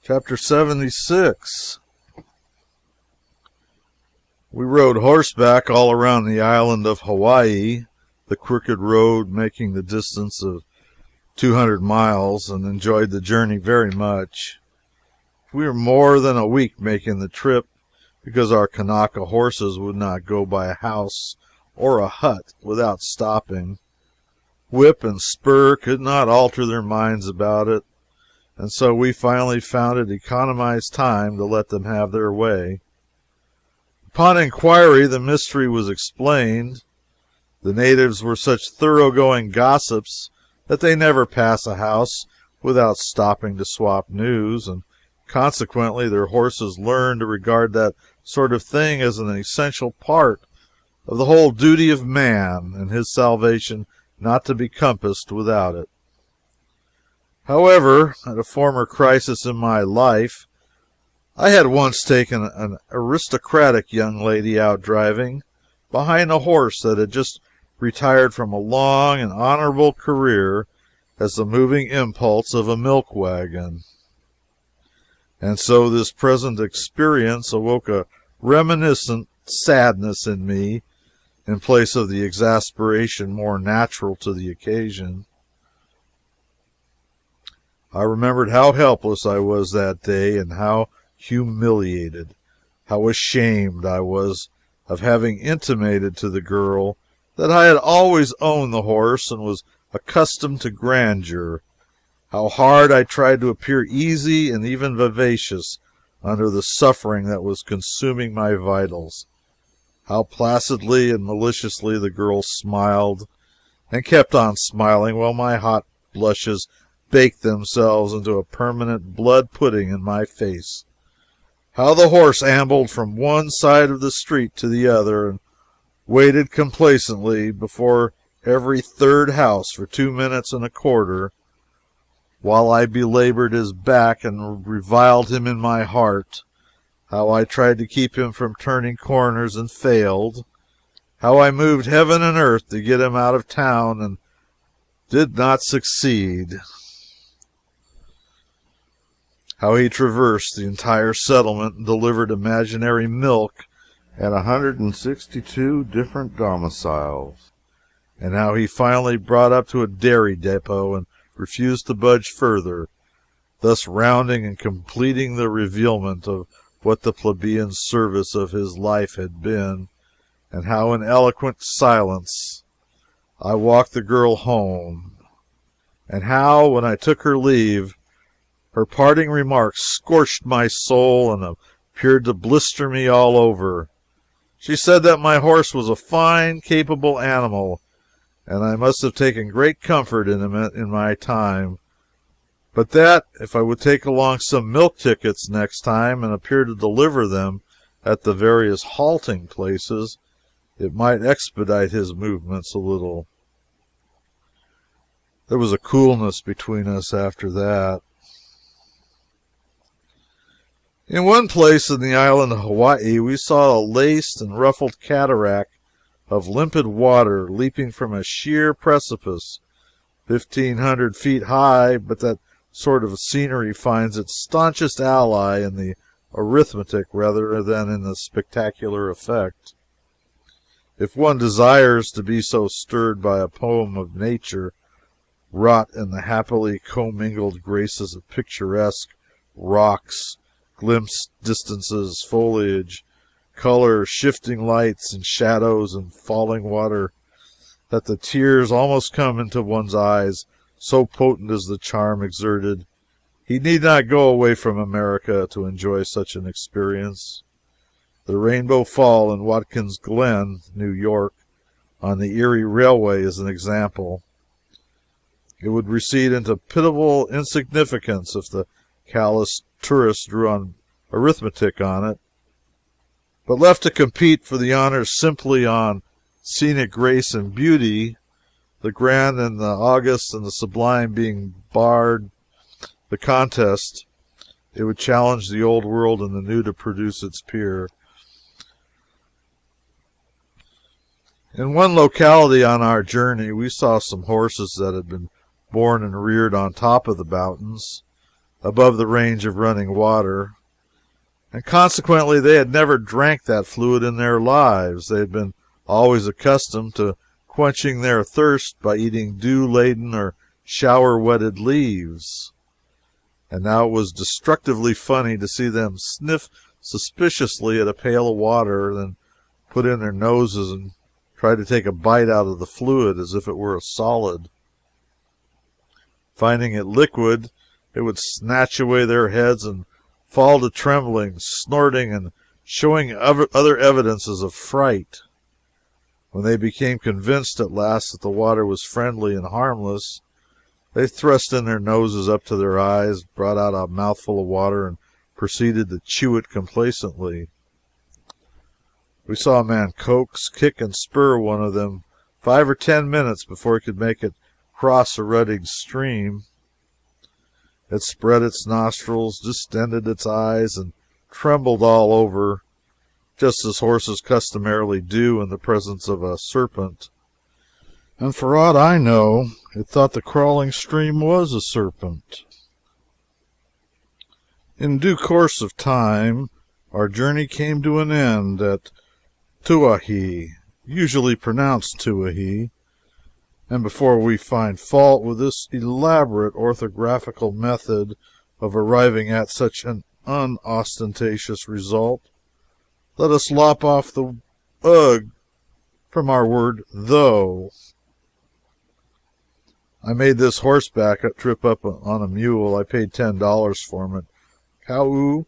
Chapter 76. We rode horseback all around the island of Hawaii, the crooked road making the distance of 200 miles, and enjoyed the journey very much. We were more than a week making the trip because our Kanaka horses would not go by a house or a hut without stopping. Whip and spur could not alter their minds about it, and so we finally found it economized time to let them have their way. Upon inquiry, the mystery was explained. The natives were such thoroughgoing gossips that they never pass a house without stopping to swap news, and consequently their horses learned to regard that sort of thing as an essential part of the whole duty of man, and his salvation not to be compassed without it. However, at a former crisis in my life, I had once taken an aristocratic young lady out driving behind a horse that had just retired from a long and honorable career as the moving impulse of a milk wagon. And so this present experience awoke a reminiscent sadness in me in place of the exasperation more natural to the occasion. I remembered how helpless I was that day, and how humiliated, how ashamed I was of having intimated to the girl that I had always owned the horse and was accustomed to grandeur, how hard I tried to appear easy and even vivacious under the suffering that was consuming my vitals, how placidly and maliciously the girl smiled and kept on smiling while my hot blushes baked themselves into a permanent blood pudding in my face, how the horse ambled from one side of the street to the other and waited complacently before every third house for 2 minutes and a quarter, while I belabored his back and reviled him in my heart, how I tried to keep him from turning corners and failed, how I moved heaven and earth to get him out of town and did not succeed, how he traversed the entire settlement and delivered imaginary milk at 162 different domiciles, and how he finally brought up to a dairy depot and refused to budge further, thus rounding and completing the revealment of what the plebeian service of his life had been, and how in eloquent silence I walked the girl home, and how, when I took her leave, her parting remarks scorched my soul and appeared to blister me all over. She said that my horse was a fine, capable animal, and I must have taken great comfort in him in my time, but that, if I would take along some milk tickets next time and appear to deliver them at the various halting places, it might expedite his movements a little. There was a coolness between us after that. In one place in the island of Hawaii, we saw a laced and ruffled cataract of limpid water leaping from a sheer precipice 1,500 feet high, but that sort of scenery finds its staunchest ally in the arithmetic rather than in the spectacular effect. If one desires to be so stirred by a poem of nature, wrought in the happily commingled graces of picturesque rocks, glimpsed distances, foliage, color, shifting lights and shadows, and falling water, that the tears almost come into one's eyes, so potent is the charm exerted, he need not go away from America to enjoy such an experience. The Rainbow Fall in Watkins Glen, New York, on the Erie Railway, is an example. It would recede into pitiable insignificance if the callous tourist drew on arithmetic on it, but left to compete for the honors simply on scenic grace and beauty, the grand and the august and the sublime being barred the contest, it would challenge the old world and the new to produce its peer. In one locality on our journey, we saw some horses that had been born and reared on top of the mountains. above the range of running water, and consequently they had never drank that fluid in their lives. They had been always accustomed to quenching their thirst by eating dew-laden or shower-wetted leaves. And now it was destructively funny to see them sniff suspiciously at a pail of water, then put in their noses and try to take a bite out of the fluid as if it were a solid. Finding it liquid, it would snatch away their heads and fall to trembling, snorting, and showing other evidences of fright. When they became convinced at last that the water was friendly and harmless, they thrust in their noses up to their eyes, brought out a mouthful of water, and proceeded to chew it complacently. We saw a man coax, kick, and spur one of them 5 or 10 minutes before he could make it cross a running stream. It spread its nostrils, distended its eyes, and trembled all over, just as horses customarily do in the presence of a serpent. And for aught I know, it thought the crawling stream was a serpent. In due course of time, our journey came to an end at Tuahi, usually pronounced Tuahi, and before we find fault with this elaborate orthographical method of arriving at such an unostentatious result, let us lop off the ugh from our word though. I made this horseback trip up on a mule. I paid $10 for him at Kau,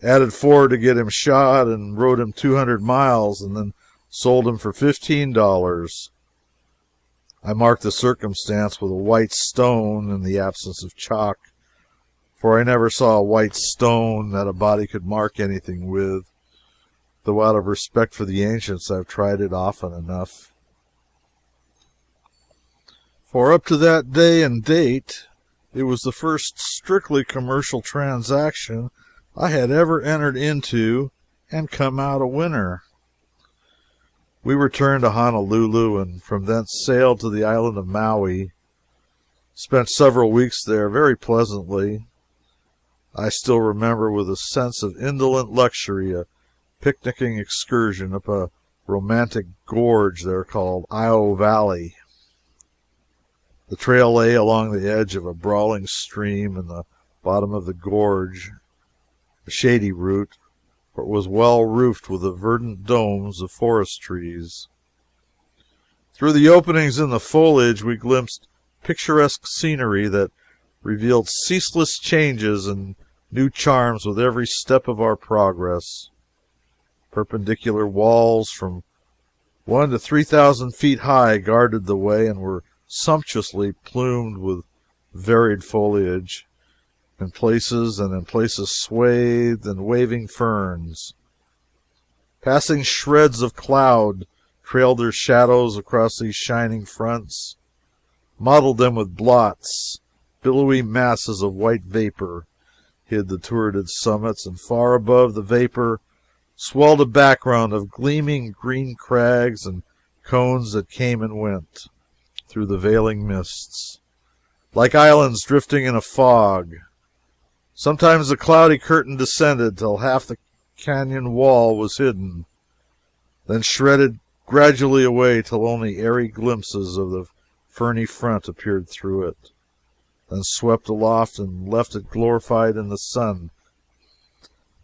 added 4 to get him shod, and rode him 200 miles, and then sold him for $15. I marked the circumstance with a white stone in the absence of chalk, for I never saw a white stone that a body could mark anything with, though out of respect for the ancients I've tried it often enough. For up to that day and date, it was the first strictly commercial transaction I had ever entered into and come out a winner. We returned to Honolulu, and from thence sailed to the island of Maui. Spent several weeks there very pleasantly. I still remember with a sense of indolent luxury a picnicking excursion up a romantic gorge there called Io Valley. The trail lay along the edge of a brawling stream in the bottom of the gorge, a shady route, for it was well roofed with the verdant domes of forest trees. Through the openings in the foliage we glimpsed picturesque scenery that revealed ceaseless changes and new charms with every step of our progress. Perpendicular walls from 1 to 3,000 feet high guarded the way and were sumptuously plumed with varied foliage, in places swathed in waving ferns. Passing shreds of cloud trailed their shadows across these shining fronts, mottled them with blots. Billowy masses of white vapor hid the turreted summits, and far above the vapor swelled a background of gleaming green crags and cones that came and went through the veiling mists, like islands drifting in a fog. Sometimes the cloudy curtain descended till half the canyon wall was hidden, then shredded gradually away till only airy glimpses of the ferny front appeared through it, then swept aloft and left it glorified in the sun.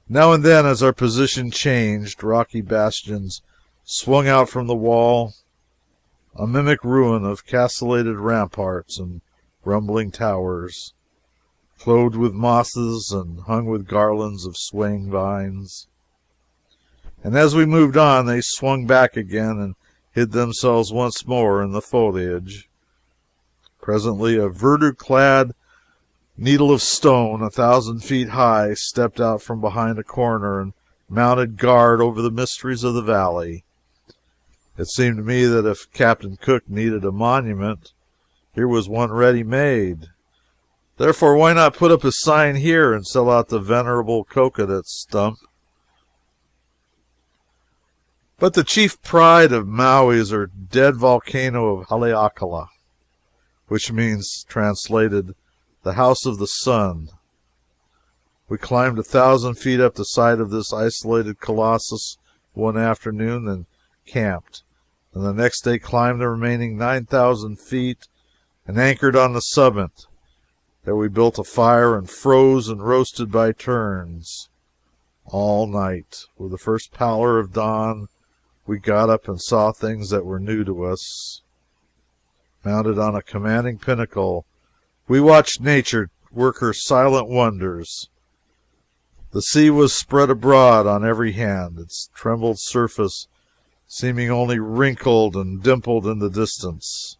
Now and then, as our position changed, rocky bastions swung out from the wall, a mimic ruin of castellated ramparts and rumbling towers, clothed with mosses and hung with garlands of swaying vines. And as we moved on, they swung back again and hid themselves once more in the foliage. Presently, a verdure-clad needle of stone 1,000 feet high stepped out from behind a corner and mounted guard over the mysteries of the valley. It seemed to me that if Captain Cook needed a monument, here was one ready-made. Therefore, why not put up a sign here and sell out the venerable coconut stump? But the chief pride of Maui is our dead volcano of Haleakala, which means, translated, the house of the sun. We climbed 1,000 feet up the side of this isolated colossus one afternoon, then camped, and the next day climbed the remaining 9,000 feet and anchored on the summit. There we built a fire and froze and roasted by turns all night. With the first pallor of dawn, we got up and saw things that were new to us. Mounted on a commanding pinnacle, we watched nature work her silent wonders. The sea was spread abroad on every hand, its trembled surface seeming only wrinkled and dimpled in the distance.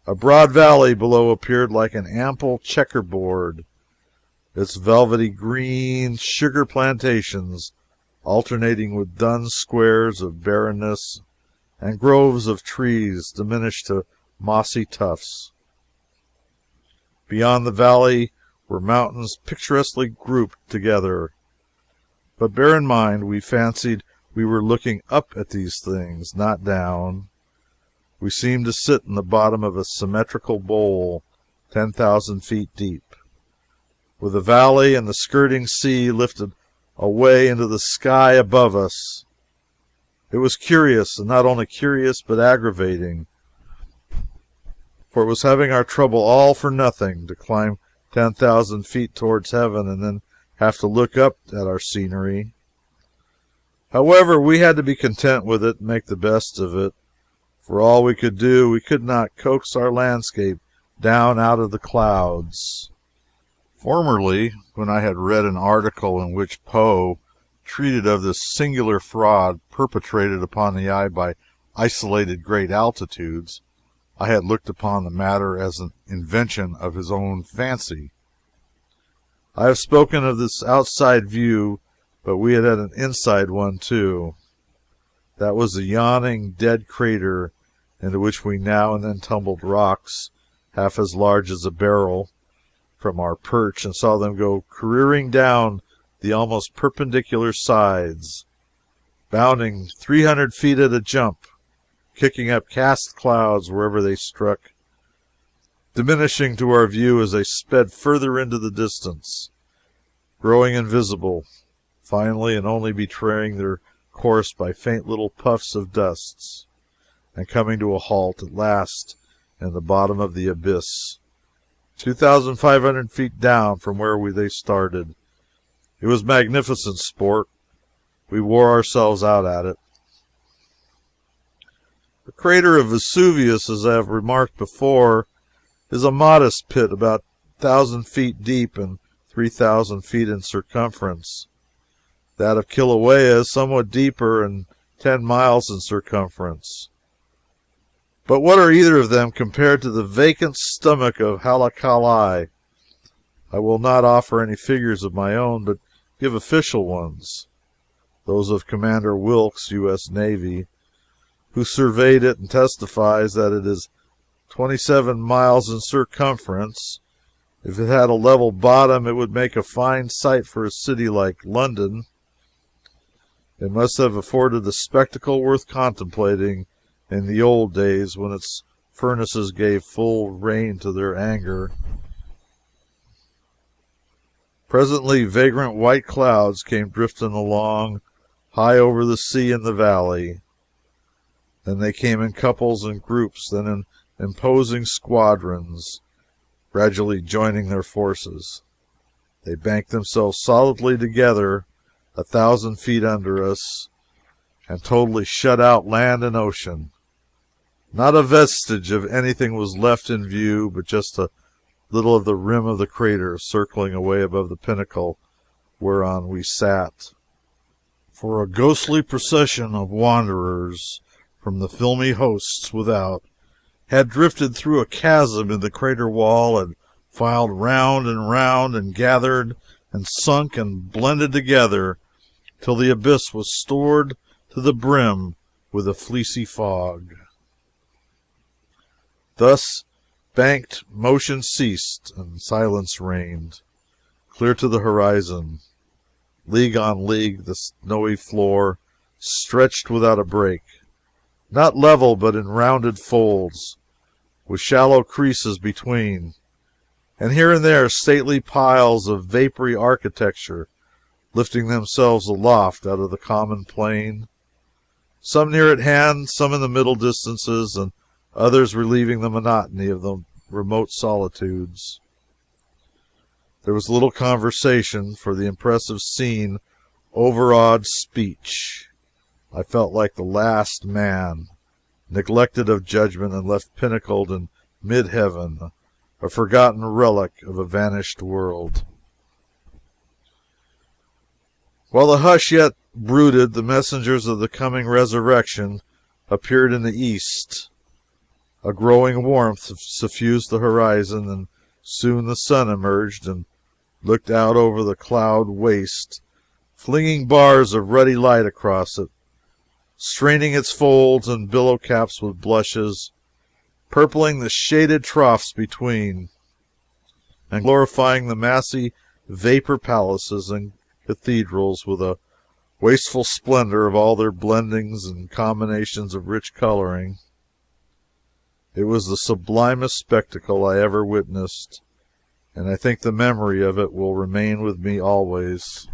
A broad valley below appeared like an ample checkerboard, its velvety green sugar plantations alternating with dun squares of barrenness and groves of trees diminished to mossy tufts. Beyond the valley were mountains picturesquely grouped together. But bear in mind, we fancied we were looking up at these things, not down. We seemed to sit in the bottom of a symmetrical bowl 10,000 feet deep, with the valley and the skirting sea lifted away into the sky above us. It was curious, and not only curious, but aggravating, for it was having our trouble all for nothing to climb 10,000 feet towards heaven and then have to look up at our scenery. However, we had to be content with it and make the best of it. For all we could do, we could not coax our landscape down out of the clouds. Formerly, when I had read an article in which Poe treated of this singular fraud perpetrated upon the eye by isolated great altitudes, I had looked upon the matter as an invention of his own fancy. I have spoken of this outside view, but we had an inside one, too. That was the yawning, dead crater into which we now and then tumbled rocks half as large as a barrel from our perch and saw them go careering down the almost perpendicular sides, bounding 300 feet at a jump, kicking up cast clouds wherever they struck, diminishing to our view as they sped further into the distance, growing invisible, finally, and only betraying their course by faint little puffs of dust, and coming to a halt at last in the bottom of the abyss, 2,500 feet down from where they started. It was magnificent sport. We wore ourselves out at it. The crater of Vesuvius, as I have remarked before, is a modest pit about 1,000 feet deep and 3,000 feet in circumference. That of Kilauea is somewhat deeper and 10 miles in circumference. But what are either of them compared to the vacant stomach of Haleakala? I will not offer any figures of my own, but give official ones, those of Commander Wilkes, U.S. Navy, who surveyed it and testifies that it is 27 miles in circumference. If it had a level bottom, it would make a fine site for a city like London. It must have afforded a spectacle worth contemplating in the old days when its furnaces gave full rein to their anger. Presently, vagrant white clouds came drifting along high over the sea and the valley. Then they came in couples and groups, then in imposing squadrons, gradually joining their forces. They banked themselves solidly together 1,000 feet under us and totally shut out land and ocean. Not a vestige of anything was left in view, but just a little of the rim of the crater circling away above the pinnacle whereon we sat. For a ghostly procession of wanderers from the filmy hosts without had drifted through a chasm in the crater wall and filed round and gathered and sunk and blended together till the abyss was stored to the brim with a fleecy fog. Thus banked, motion ceased, and silence reigned. Clear to the horizon, league on league, the snowy floor stretched without a break, not level, but in rounded folds, with shallow creases between. and here and there stately piles of vapory architecture lifting themselves aloft out of the common plain, some near at hand, some in the middle distances, and others relieving the monotony of the remote solitudes. There was little conversation, for the impressive scene overawed speech. I felt like the last man, neglected of judgment and left pinnacled in mid-heaven, a forgotten relic of a vanished world. While the hush yet brooded, the messengers of the coming resurrection appeared in the east. A growing warmth suffused the horizon, and soon the sun emerged and looked out over the cloud waste, flinging bars of ruddy light across it, straining its folds and billow caps with blushes, purpling the shaded troughs between, and glorifying the massy vapor palaces and cathedrals with a wasteful splendor of all their blendings and combinations of rich coloring. It was the sublimest spectacle I ever witnessed, and I think the memory of it will remain with me always.